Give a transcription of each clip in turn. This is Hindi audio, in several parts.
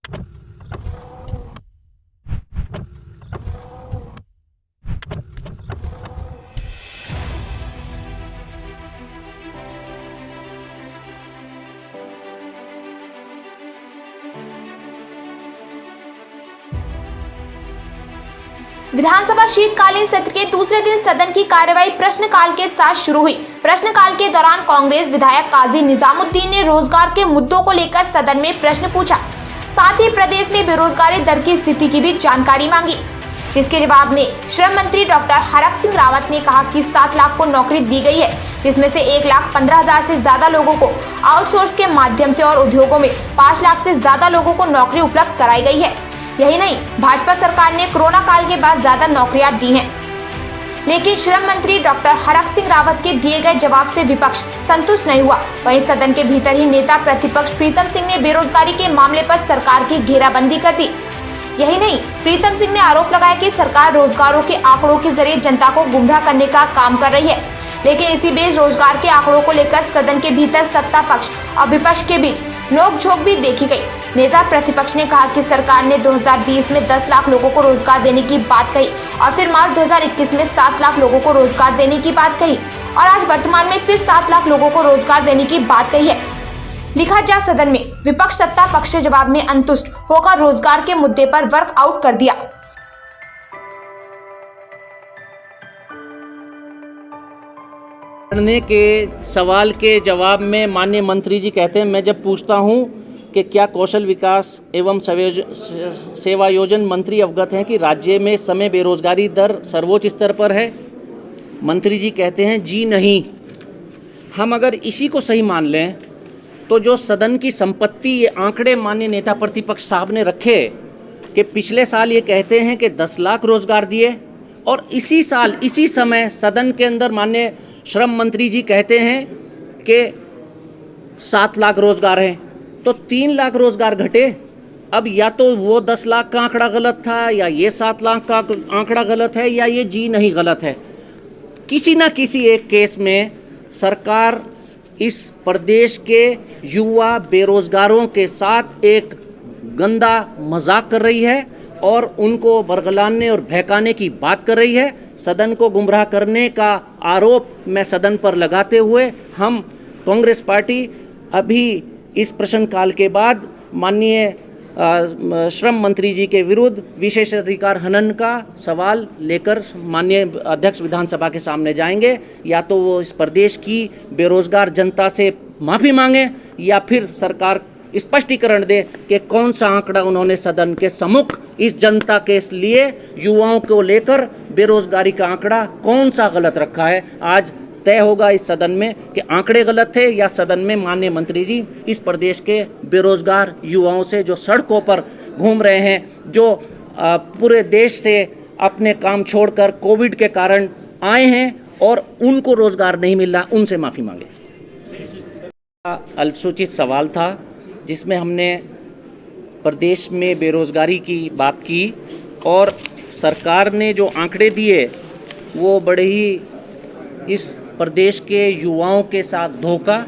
विधानसभा शीतकालीन सत्र के दूसरे दिन सदन की कार्यवाही प्रश्नकाल के साथ शुरू हुई। प्रश्नकाल के दौरान कांग्रेस विधायक काजी निजामुद्दीन ने रोजगार के मुद्दों को लेकर सदन में प्रश्न पूछा। साथ ही प्रदेश में बेरोजगारी दर की स्थिति की भी जानकारी मांगी, जिसके जवाब में श्रम मंत्री डॉक्टर हरक सिंह रावत ने कहा कि 7 लाख को नौकरी दी गई है, जिसमें से 1,15,000 से ज्यादा लोगों को आउटसोर्स के माध्यम से और उद्योगों में 5 लाख से ज्यादा लोगों को नौकरी उपलब्ध कराई गई है। यही नहीं, भाजपा सरकार ने कोरोना काल के बाद ज्यादा नौकरियां दी हैं। लेकिन श्रम मंत्री डॉक्टर हरक सिंह रावत के दिए गए जवाब से विपक्ष संतुष्ट नहीं हुआ। वहीं सदन के भीतर ही नेता प्रतिपक्ष प्रीतम सिंह ने बेरोजगारी के मामले पर सरकार की घेराबंदी कर दी। यही नहीं, प्रीतम सिंह ने आरोप लगाया कि सरकार रोजगारों के आंकड़ों के जरिए जनता को गुमराह करने का काम कर रही है। लेकिन इसी बीच रोजगार के आंकड़ों को लेकर सदन के भीतर सत्ता पक्ष और विपक्ष के बीच नोकझोंक भी देखी गई। नेता प्रतिपक्ष ने कहा कि सरकार ने 2020 में 10 लाख लोगों को रोजगार देने की बात कही और फिर मार्च 2021 में 7 लाख लोगों को रोजगार देने की बात कही और आज वर्तमान में फिर 7 लाख लोगों को रोजगार देने की बात कही है। लिखा जा सदन में विपक्ष सत्ता पक्ष के जवाब में अंतुष्ट होकर रोजगार के मुद्दे पर वर्कआउट कर दिया। करने के सवाल के जवाब में माननीय मंत्री जी कहते हैं, मैं जब पूछता हूं कि क्या कौशल विकास एवं सेवायोजन मंत्री अवगत हैं कि राज्य में इस समय बेरोजगारी दर सर्वोच्च स्तर पर है? मंत्री जी कहते हैं जी नहीं। हम अगर इसी को सही मान लें तो जो सदन की संपत्ति ये आंकड़े माननीय नेता प्रतिपक्ष साहब ने रखे कि पिछले साल ये कहते हैं कि 10 लाख रोजगार दिए और इसी साल इसी समय सदन के अंदर माननीय श्रम मंत्री जी कहते हैं कि 7 लाख रोजगार हैं, तो 3 लाख रोजगार घटे। अब या तो वो 10 लाख का आंकड़ा गलत था या ये 7 लाख का आंकड़ा गलत है या ये जी नहीं गलत है। किसी ना किसी एक केस में सरकार इस प्रदेश के युवा बेरोजगारों के साथ एक गंदा मजाक कर रही है और उनको बरगलाने और बहकाने की बात कर रही है। सदन को गुमराह करने का आरोप मैं सदन पर लगाते हुए हम कांग्रेस पार्टी अभी इस प्रश्नकाल के बाद माननीय श्रम मंत्री जी के विरुद्ध विशेषाधिकार हनन का सवाल लेकर माननीय अध्यक्ष विधानसभा के सामने जाएंगे। या तो वो इस प्रदेश की बेरोजगार जनता से माफ़ी मांगे या फिर सरकार स्पष्टीकरण दे कि कौन सा आंकड़ा उन्होंने सदन के सम्मुख इस जनता के लिए युवाओं को लेकर बेरोजगारी का आंकड़ा कौन सा गलत रखा है। आज तय होगा इस सदन में कि आंकड़े गलत थे या सदन में माननीय मंत्री जी इस प्रदेश के बेरोजगार युवाओं से जो सड़कों पर घूम रहे हैं, जो पूरे देश से अपने काम छोड़कर कोविड के कारण आए हैं और उनको रोजगार नहीं मिल रहा, उनसे माफ़ी मांगे। अल्पसूचित सवाल था जिसमें हमने प्रदेश में बेरोजगारी की बात की और सरकार ने जो आंकड़े दिए वो बड़े ही इस प्रदेश के युवाओं के साथ धोखा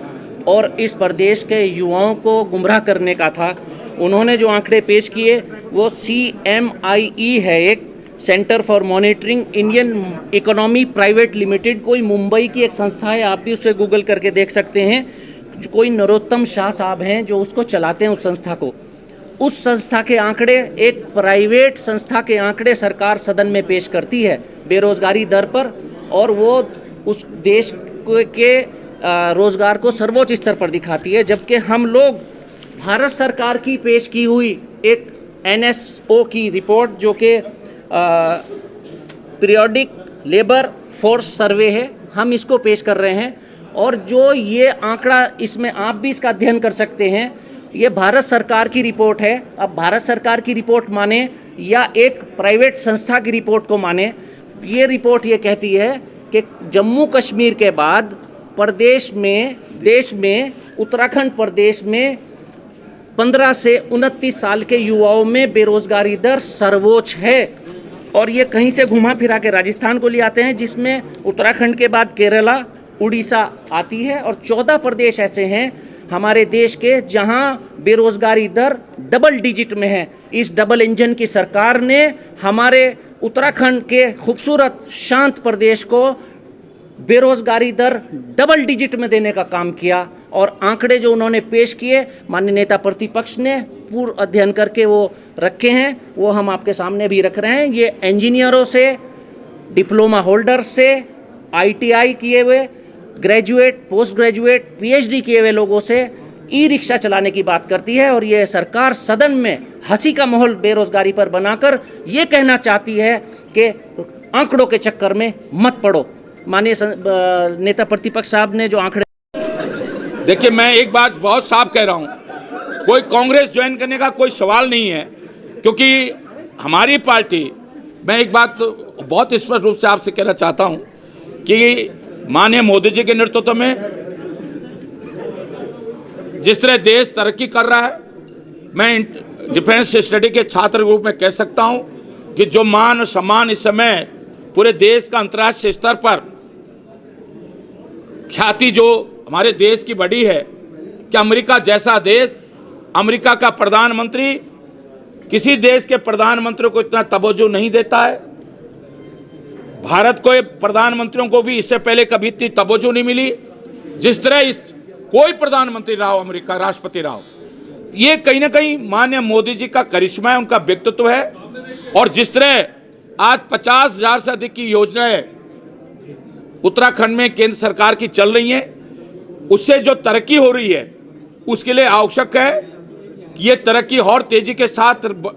और इस प्रदेश के युवाओं को गुमराह करने का था। उन्होंने जो आंकड़े पेश किए वो CMIE है, एक centre for monitoring Indian economy private limited, कोई मुंबई की एक संस्था है, आप भी उसे गूगल करके देख सकते हैं। कोई नरोत्तम शाह साहब हैं जो उसको चलाते हैं उस संस्था को। उस संस्था के आंकड़े, एक प्राइवेट संस्था के आंकड़े सरकार सदन में पेश करती है बेरोजगारी दर पर और वो उस देश के रोजगार को सर्वोच्च स्तर पर दिखाती है, जबकि हम लोग भारत सरकार की पेश की हुई एक NSO की रिपोर्ट जो कि पीरियोडिक लेबर फोर्स सर्वे है, हम इसको पेश कर रहे हैं। और जो ये आंकड़ा, इसमें आप भी इसका अध्ययन कर सकते हैं, ये भारत सरकार की रिपोर्ट है। अब भारत सरकार की रिपोर्ट माने या एक प्राइवेट संस्था की रिपोर्ट को माने, ये रिपोर्ट ये कहती है कि जम्मू कश्मीर के बाद प्रदेश में, देश में, उत्तराखंड प्रदेश में 15 से 29 साल के युवाओं में बेरोजगारी दर सर्वोच्च है। और ये कहीं से घुमा फिरा के राजस्थान को ले आते हैं, जिसमें उत्तराखंड के बाद केरला, उड़ीसा आती है और 14 प्रदेश ऐसे हैं हमारे देश के, जहां बेरोजगारी दर डबल डिजिट में है। इस डबल इंजन की सरकार ने हमारे उत्तराखंड के खूबसूरत शांत प्रदेश को बेरोजगारी दर डबल डिजिट में देने का काम किया। और आंकड़े जो उन्होंने पेश किए, माननीय नेता प्रतिपक्ष ने पूर्व अध्ययन करके वो रखे हैं, वो हम आपके सामने भी रख रहे हैं। ये इंजीनियरों से, डिप्लोमा होल्डर से, ITI किए हुए, ग्रेजुएट, पोस्ट ग्रेजुएट, PhD किए हुए लोगों से ई रिक्शा चलाने की बात करती है। और ये सरकार सदन में हंसी का माहौल बेरोजगारी पर बनाकर ये कहना चाहती है कि आंकड़ों के चक्कर में मत पड़ो। माननीय नेता प्रतिपक्ष साहब ने जो आंकड़े, देखिए, मैं एक बात बहुत साफ कह रहा हूं, कोई कांग्रेस ज्वाइन करने का कोई सवाल नहीं है, क्योंकि हमारी पार्टी, मैं एक बात बहुत स्पष्ट रूप से आपसे कहना चाहता हूं कि माननीय मोदी जी के नेतृत्व में जिस तरह देश तरक्की कर रहा है, मैं डिफेंस स्टडी के छात्र रूप में कह सकता हूं कि जो मान और सम्मान इस समय पूरे देश का अंतर्राष्ट्रीय स्तर पर ख्याति जो हमारे देश की बढ़ी है, कि अमेरिका जैसा देश, अमेरिका का प्रधानमंत्री किसी देश के प्रधानमंत्री को इतना तवज्जो नहीं देता है। भारत को प्रधानमंत्रियों को भी इससे पहले कभी इतनी तवज्जो नहीं मिली जिस तरह इस कोई प्रधानमंत्री रहा हो, अमेरिका राष्ट्रपति रहा हो। ये कहीं ना कहीं माननीय मोदी जी का करिश्मा है, उनका व्यक्तित्व है। और जिस तरह आज 50,000 से अधिक की योजनाएं उत्तराखंड में केंद्र सरकार की चल रही हैं, उससे जो तरक्की हो रही है, उसके लिए आवश्यक है कि ये तरक्की और तेजी के साथ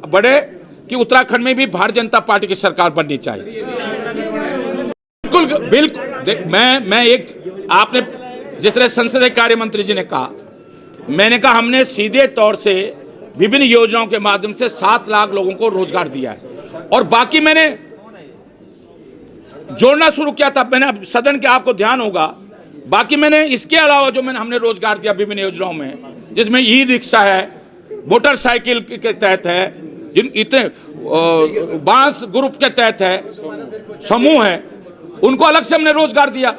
बढ़े, कि उत्तराखंड में भी भारतीय जनता पार्टी की सरकार बननी चाहिए। बिल्कुल मैं एक, आपने जिस तरह संसदीय कार्य मंत्री जी ने कहा, मैंने कहा हमने सीधे तौर से विभिन्न योजनाओं के माध्यम से 7 लाख लोगों को रोजगार दिया है। और बाकी मैंने जोड़ना शुरू किया था, मैंने सदन के, आपको ध्यान होगा, बाकी मैंने इसके अलावा जो हमने रोजगार दिया विभिन्न योजनाओं में, जिसमें ई रिक्शा है, मोटरसाइकिल के तहत है, जिन इतने बांस ग्रुप के तहत है, समूह है, उनको अलग से हमने रोजगार दिया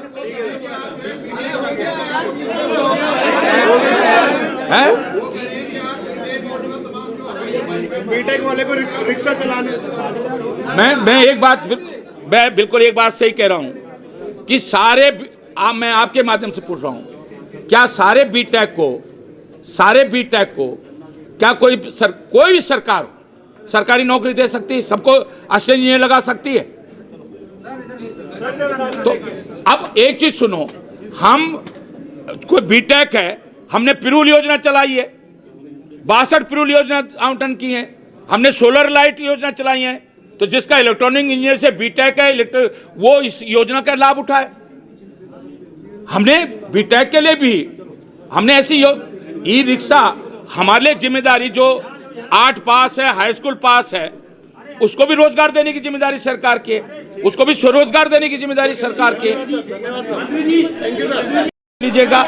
है। बीटेक वाले को रिक्शा चलाने, मैं एक बात, मैं बिल्कुल एक बात सही कह रहा हूं कि सारे, मैं आपके माध्यम से पूछ रहा हूं, क्या सारे बीटेक को क्या कोई भी सरकार सरकारी नौकरी दे सकती है? सबको असिस्टेंट इंजीनियर लगा सकती है? तो अब एक चीज सुनो, हम कोई बीटेक है, हमने पिरूल योजना चलाई है, 62 पिरूल योजना आवंटन की है, हमने सोलर लाइट योजना चलाई है। तो जिसका इलेक्ट्रॉनिक इंजीनियर से बीटेक है, वो इस योजना का लाभ उठाए। हमने बीटेक के लिए भी हमने ऐसी ई रिक्शा, हमारे लिए जिम्मेदारी, जो 8 पास है, हाई स्कूल पास है, उसको भी रोजगार देने की जिम्मेदारी सरकार की है, उसको भी स्वरोजगार देने की जिम्मेदारी सरकार की है। लीजिएगा,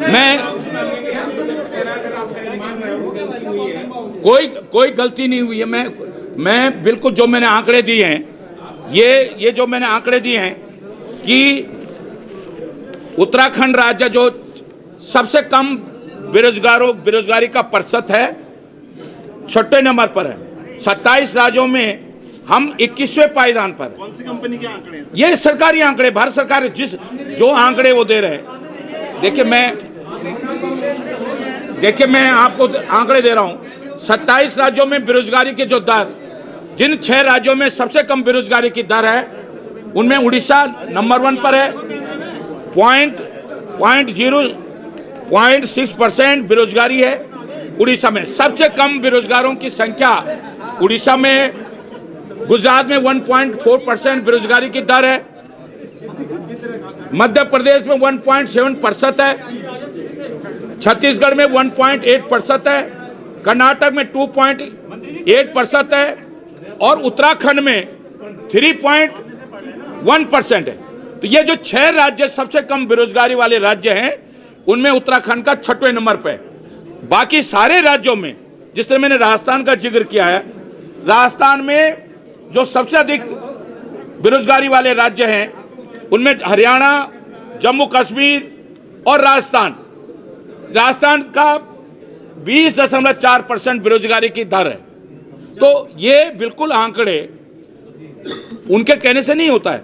मैं कोई गलती नहीं हुई है। मैं बिल्कुल, जो मैंने आंकड़े दिए हैं, ये जो मैंने आंकड़े दिए हैं कि उत्तराखंड राज्य जो सबसे कम बेरोजगारी का प्रतिशत है, 6वें नंबर पर है। 27 राज्यों में हम 21वें पायदान पर। कौन सी कंपनी के आंकड़े हैं? ये सरकारी आंकड़े, भारत सरकार जो आंकड़े वो दे रहे हैं। देखिए मैं आपको आंकड़े दे रहा हूं। 27 राज्यों में बेरोजगारी के जो दर, जिन 6 राज्यों में सबसे कम बेरोजगारी की दर है, उनमें उड़ीसा नंबर 1 पर है। 0.6% बेरोजगारी है उड़ीसा में। सबसे कम बेरोजगारों की संख्या उड़ीसा में, गुजरात में 1.4% बेरोजगारी की दर है, मध्य प्रदेश में 1.7% है, छत्तीसगढ़ में 1.8% है, कर्नाटक में 2.8% है और उत्तराखंड में 3.1% है। तो ये जो 6 राज्य सबसे कम बेरोजगारी वाले राज्य हैं, उनमें उत्तराखंड का 6वें नंबर पे है। बाकी सारे राज्यों में, जिस तरह मैंने राजस्थान का जिक्र किया है, राजस्थान में जो सबसे अधिक बेरोजगारी वाले राज्य हैं, उनमें हरियाणा, जम्मू कश्मीर और राजस्थान, राजस्थान का 20.4% बेरोजगारी की दर है। तो ये बिल्कुल आंकड़े उनके कहने से नहीं होता है।